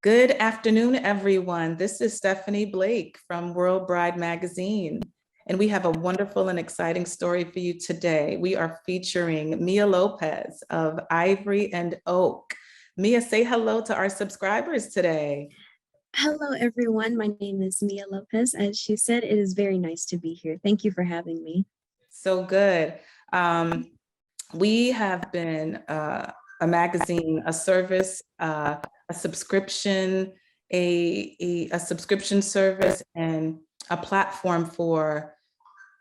Good afternoon, everyone. This is Stephanie Blake from World Bride Magazine, and we have a wonderful and exciting story for you today. We are featuring Mia Lopez of Ivory and Oak. Mia, say hello to our subscribers today. Hello, everyone. My name is Mia Lopez. As she said, it is very nice to be here. Thank you for having me. So good. Um, we have been a magazine, a service, a subscription, a subscription service, and a platform for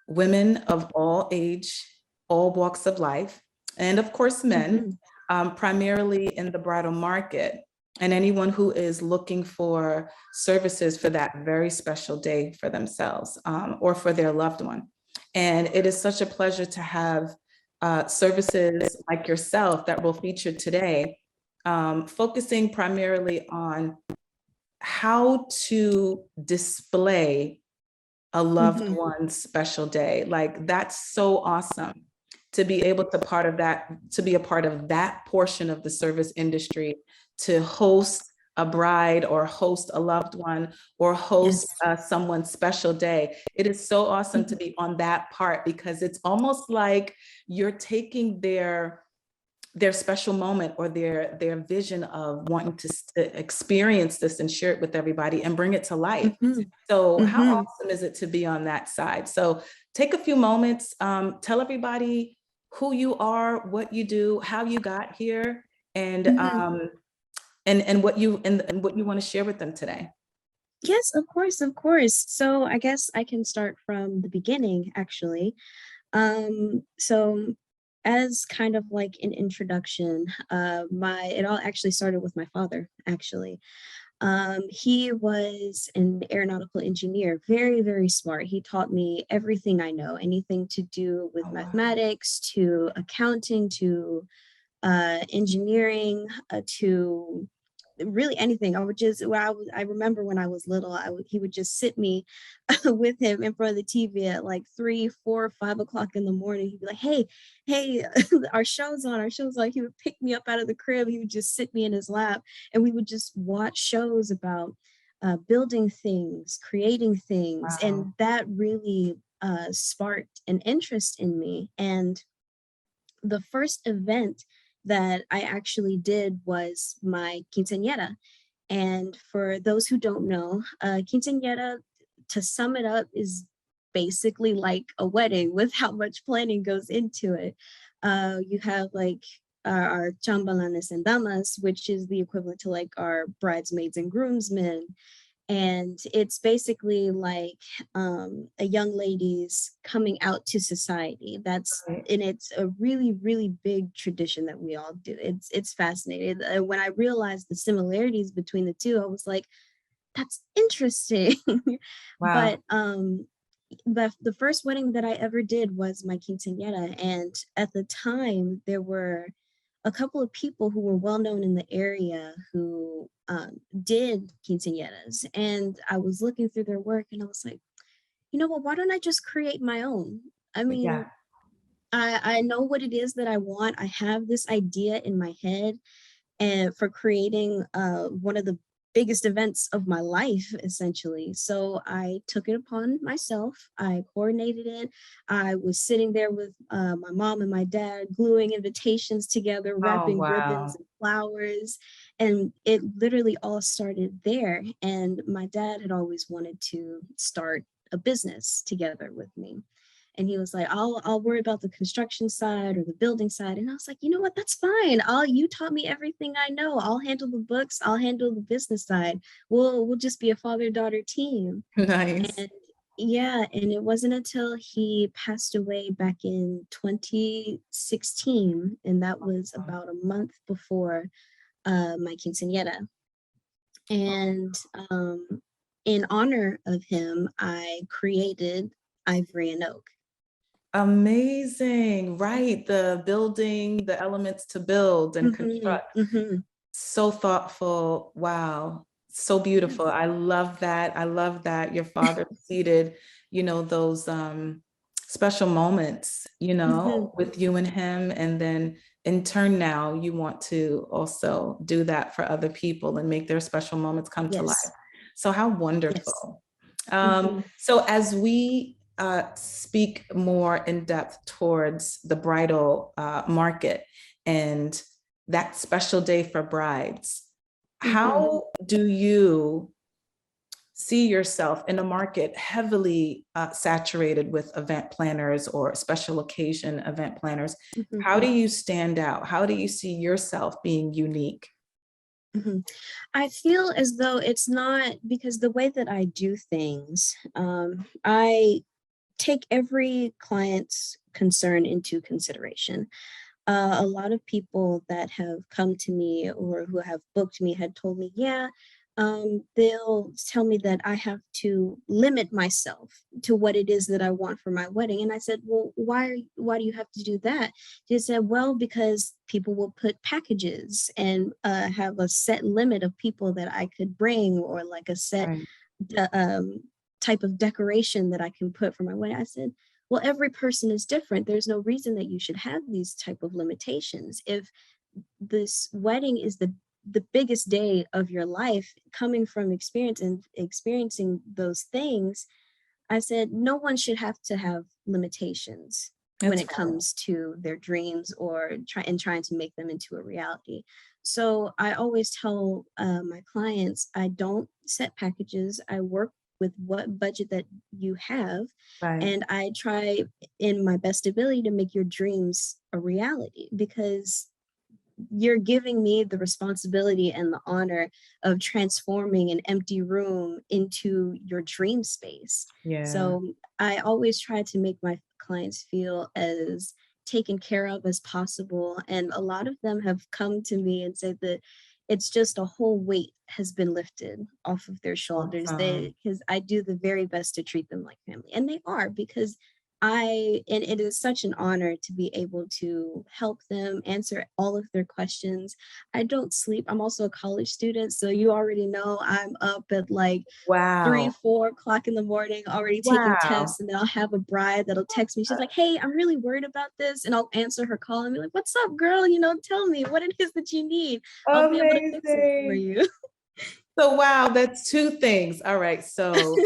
women of all age, all walks of life, and of course, men, primarily in the bridal market, and anyone who is looking for services for that very special day for themselves or for their loved one. And it is such a pleasure to have services like yourself that we'll feature today, focusing primarily on how to display a loved one's special day. Like, that's so awesome to be able to part of that, to be a part of that portion of the service industry, to host a bride or host a loved one or host someone's special day. It is so awesome to be on that part, because it's almost like you're taking their special moment or their vision of wanting to experience this and share it with everybody and bring it to life. So how awesome is it to be on that side? So take a few moments, tell everybody who you are, what you do, how you got here, and what you want to share with them today. Yes, of course, of course. So I guess I can start from the beginning, actually. So as kind of like an introduction, it all actually started with my father, actually. He was an aeronautical engineer, very, very smart. He taught me everything I know, anything to do with mathematics, to accounting, to engineering, to really anything. I remember when I was little, he would just sit me with him in front of the TV at like 3, 4, 5 o'clock in the morning. He'd be like, hey, our show's on, our show's on. He would pick me up out of the crib. He would just sit me in his lap and we would just watch shows about building things, creating things. And that really sparked an interest in me. And the first event that I actually did was my quinceañera. And for those who don't know, quinceañera, to sum it up, is basically like a wedding with how much planning goes into it. You have like our chambelanes and damas, which is the equivalent to like our bridesmaids and groomsmen. And it's basically like a young lady's coming out to society. And it's a really, really big tradition that we all do. It's fascinating. When I realized the similarities between the two, I was like, that's interesting. But the first wedding that I ever did was my quinceañera, and at the time there were a couple of people who were well known in the area who did quinceañeras, and I was looking through their work and I was like, you know what, why don't I just create my own? I mean, I know what it is that I want. I have this idea in my head and for creating one of the biggest events of my life, essentially. So I took it upon myself. I coordinated it. I was sitting there with my mom and my dad, gluing invitations together, wrapping ribbons and flowers. And it literally all started there. And my dad had always wanted to start a business together with me. And he was like, I'll worry about the construction side or the building side. And I was like, you know what, that's fine. You taught me everything I know. I'll handle the books. I'll handle the business side. We'll just be a father-daughter team. Nice. And yeah, and it wasn't until he passed away back in 2016, and that was about a month before my quinceañera. And in honor of him, I created Ivory and Oak. Amazing, right? The building, the elements to build and construct. So thoughtful. Wow. So beautiful. I love that. I love that your father seated, those special moments, with you and him, and then in turn now you want to also do that for other people and make their special moments come to life. Yes. So how Yes. wonderful. Mhm. So as we speak more in depth towards the bridal market and that special day for brides, Mhm. how do you see yourself in a market heavily saturated with event planners or special occasion event planners? Mhm. How do you stand out? How do you see yourself being unique? Mhm. I feel as though it's not because the way that I do things, I take every client's concern into consideration. A lot of people that have come to me or who have booked me had told me, yeah, they'll tell me that I have to limit myself to what it is that I want for my wedding. And I said, well, why do you have to do that? She said, well, because people will put packages and have a set limit of people that I could bring or like a set Right. um, type of decoration that I can put for my wedding. I said, well, every person is different. There's no reason that you should have these type of limitations. If this wedding is the biggest day of your life, coming from experience and experiencing those things, I said no one should have to have limitations when That's it right. comes to their dreams or trying to make them into a reality. So I always tell my clients, I don't set packages. I work with what budget that you have, Right. and I try in my best ability to make your dreams a reality because you're giving me the responsibility and the honor of transforming an empty room into your dream space. Yeah. So I always try to make my clients feel as taken care of as possible. And a lot of them have come to me and said that it's just a whole weight has been lifted off of their shoulders. Awesome. Because I do the very best to treat them like family. And they are because and it is such an honor to be able to help them answer all of their questions. I don't sleep. I'm also a college student, so you already know I'm up at like three, Wow. 4 o'clock in the morning, already taking Wow. tests, and then I'll have a bride that'll text me. She's like, "Hey, I'm really worried about this," and I'll answer her call and be like, "What's up, girl? Tell me what it is that you need. I'll be able to fix it for Amazing. you." So wow, that's two things. All right. So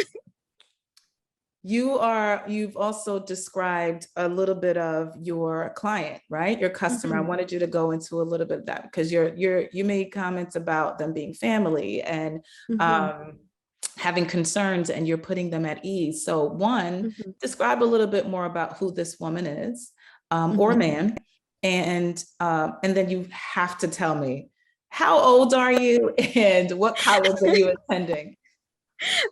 you've also described a little bit of your client, right? Your customer. I Mhm, wanted you to go into a little bit of that because you made comments about them being family and mhm, um, having concerns, and you're putting them at ease. So one, mhm, describe a little bit more about who this woman is, or mhm. man, and then you have to tell me how old are you and what college are you attending?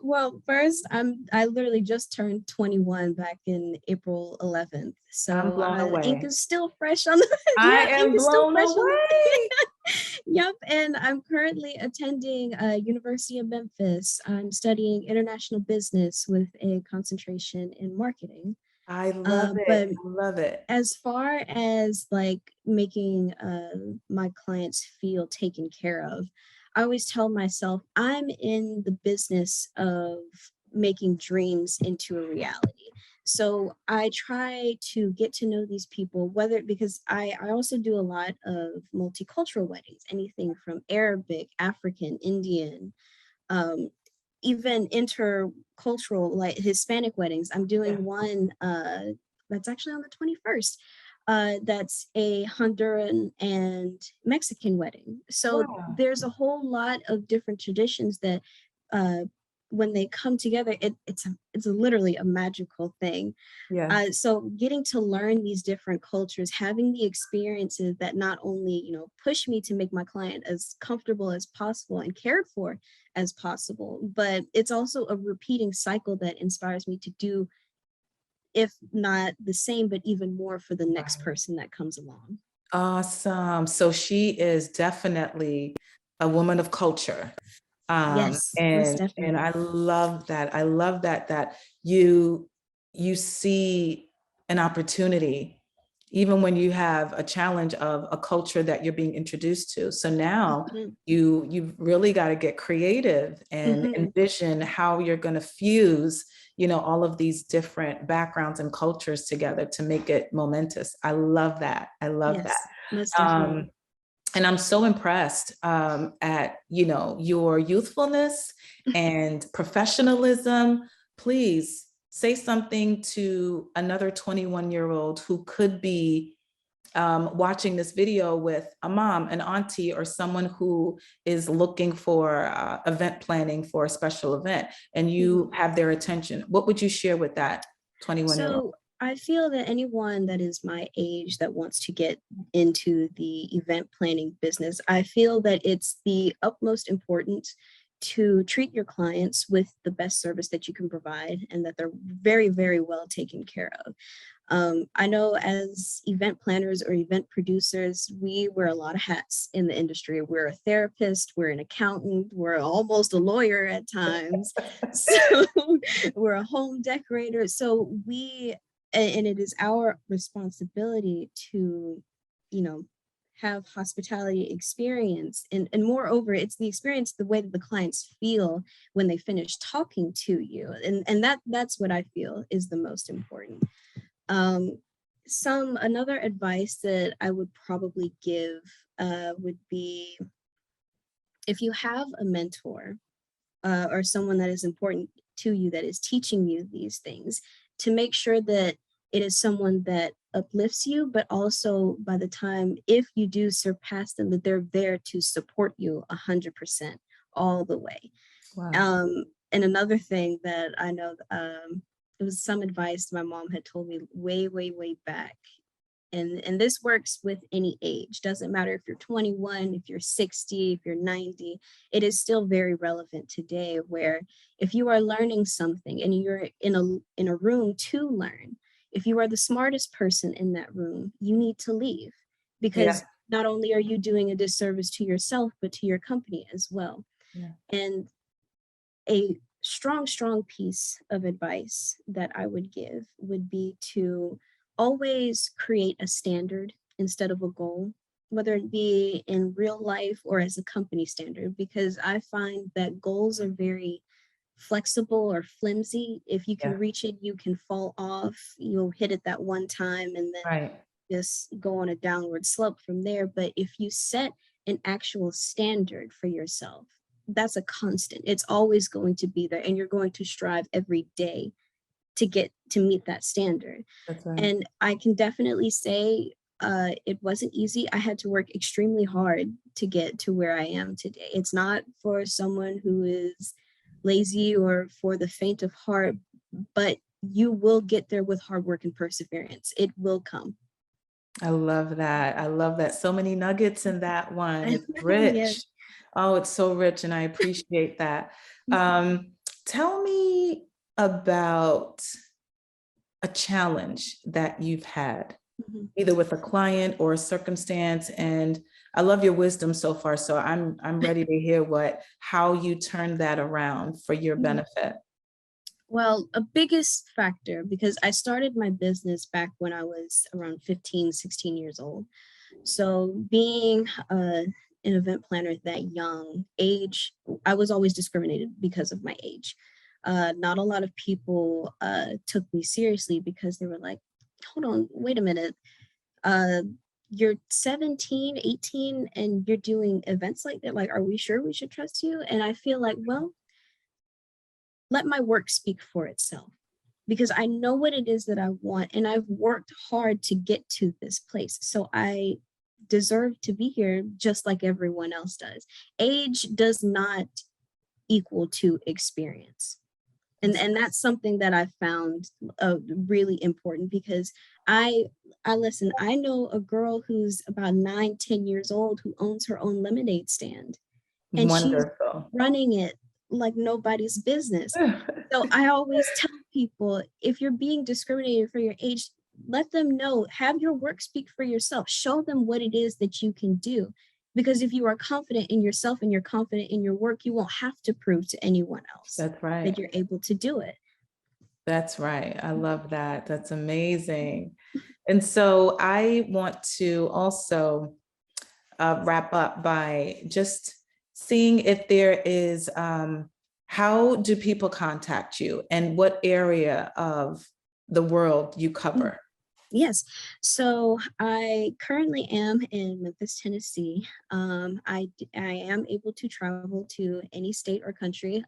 Well, first, I literally just turned 21 back in April 11th. I'm So blown ink away. is still fresh on the I yeah, ink am is still blown fresh on the away. Yep, and I'm currently attending University of Memphis. I'm studying international business with a concentration in marketing. I love it. But I love it. as far as like making my clients feel taken care of, I always tell myself I'm in the business of making dreams into a reality. So I try to get to know these people, whether because I also do a lot of multicultural weddings, anything from Arabic, African, Indian, um, even intercultural, like Hispanic weddings. I'm Yeah. doing one that's actually on the 21st. That's a Honduran and Mexican wedding. So Wow. there's a whole lot of different traditions that uh, when they come together, it's literally a magical thing. Yeah. So getting to learn these different cultures, having the experiences that not only, push me to make my client as comfortable as possible and cared for as possible, but it's also a repeating cycle that inspires me to do, if not the same, but even more for the next Right. person that comes along. Awesome. So she is definitely a woman of culture. Yes, most And I definitely. love that. I love that you you see an opportunity even when you have a challenge of a culture that you're being introduced to. So now Mhm, you've really got to get creative and mhm. envision how you're going to fuse, all of these different backgrounds and cultures together to make it momentous. I love that. I love that. Yes. most definitely. And I'm so impressed at, your youthfulness and professionalism. Please say something to another 21-year-old who could be watching this video with a mom, an auntie, or someone who is looking for event planning for a special event, and you have their attention. What would you share with that 21-year-old? So I feel that anyone that is my age that wants to get into the event planning business, I feel that it's the utmost importance to treat your clients with the best service that you can provide and that they're very, very well taken care of. I know as event planners or event producers, we wear a lot of hats in the industry. We're a therapist, we're an accountant, we're almost a lawyer at times. So we're a home decorator. So and it is our responsibility to, have hospitality experience. And moreover, it's the experience, the way that the clients feel when they finish talking to you. And that's what I feel is the most important. Another advice that I would probably give would be, if you have a mentor or someone that is important to you that is teaching you these things, to make sure that it is someone that uplifts you, but also by the time, if you do surpass them, that they're there to support you 100% all the way. Wow. And another thing that I know, it was some advice my mom had told me way, way, way back. And this works with any age. Doesn't matter if you're 21, if you're 60, if you're 90, it is still very relevant today, where if you are learning something and you're in a room to learn, if you are the smartest person in that room, you need to leave, because not only are you doing a disservice to yourself, but to your company as well. Yeah. And a strong piece of advice that I would give would be to always create a standard instead of a goal, whether it be in real life or as a company standard, because I find that goals are very flexible or flimsy. If you can reach it, you can fall off, you'll hit it that one time and then just go on a downward slope from there. But if you set an actual standard for yourself, that's a constant. It's always going to be there, and you're going to strive every day to meet that standard. That's right. And I can definitely say it wasn't easy. I had to work extremely hard to get to where I am today. It's not for someone who is lazy or for the faint of heart, but you will get there with hard work and perseverance. It will come. I love that. I love that. So many nuggets in that one. It's rich. Yes. Oh, it's so rich, and I appreciate that. Tell me about a challenge that you've had, either with a client or a circumstance. And I love your wisdom so far. So I'm ready to hear how you turned that around for your benefit. Well, a biggest factor, because I started my business back when I was around 15, 16 years old. So being an event planner that young age, I was always discriminated because of my age. Not a lot of people took me seriously because they were like, hold on, wait a minute. You're 17, 18, and you're doing events like that. Like, are we sure we should trust you? And I feel like, well, let my work speak for itself, because I know what it is that I want, and I've worked hard to get to this place. So I deserve to be here just like everyone else does. Age does not equal to experience. And that's something that I found really important, because I listen, I know a girl who's about 9, 10 years old who owns her own lemonade stand, and she's running it like nobody's business. So I always tell people, if you're being discriminated for your age, let them know, have your work speak for yourself, show them what it is that you can do. Because if you are confident in yourself and you're confident in your work, you won't have to prove to anyone else that you're able to do it. That's right. I love that. That's amazing. And so I want to also wrap up by just seeing if there is, how do people contact you and what area of the world you cover? Yes. So I currently am in Memphis, Tennessee. I am able to travel to any state or country.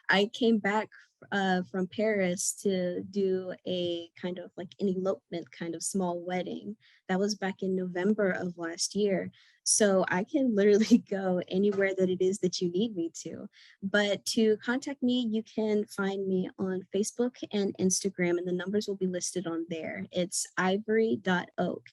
I came back from Paris to do a kind of like an elopement kind of small wedding. That was back in November of last year. So I can literally go anywhere that it is that you need me to. But to contact me, you can find me on Facebook and Instagram, and the numbers will be listed on there. It's ivory.oak.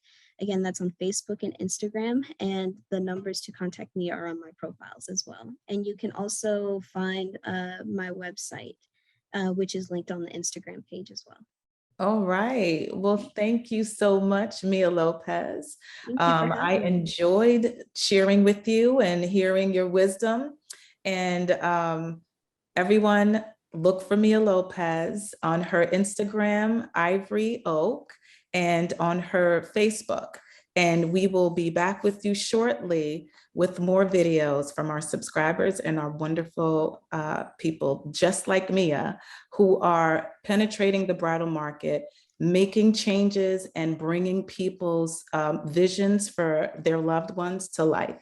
Again, that's on Facebook and Instagram, and the numbers to contact me are on my profiles as well. And you can also find my website, which is linked on the Instagram page as well. All right. Well, thank you so much, Mia Lopez. Thank you for I having me. enjoyed sharing with you and hearing your wisdom. And everyone, look for Mia Lopez on her Instagram, Ivory Oak, and on her Facebook. And we will be back with you shortly with more videos from our subscribers and our wonderful people just like Mia, who are penetrating the bridal market, making changes and bringing people's visions for their loved ones to life.